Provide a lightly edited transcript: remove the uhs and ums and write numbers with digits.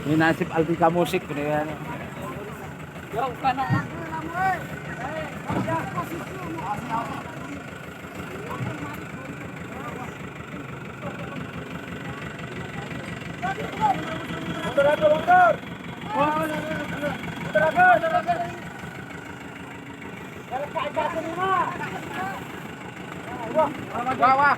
Ini nasib Altika Musik ini kan. Yo, kana. Mundur aku, mundur. Mundur aku. Kalau kaya sini mah. Wah. Wah.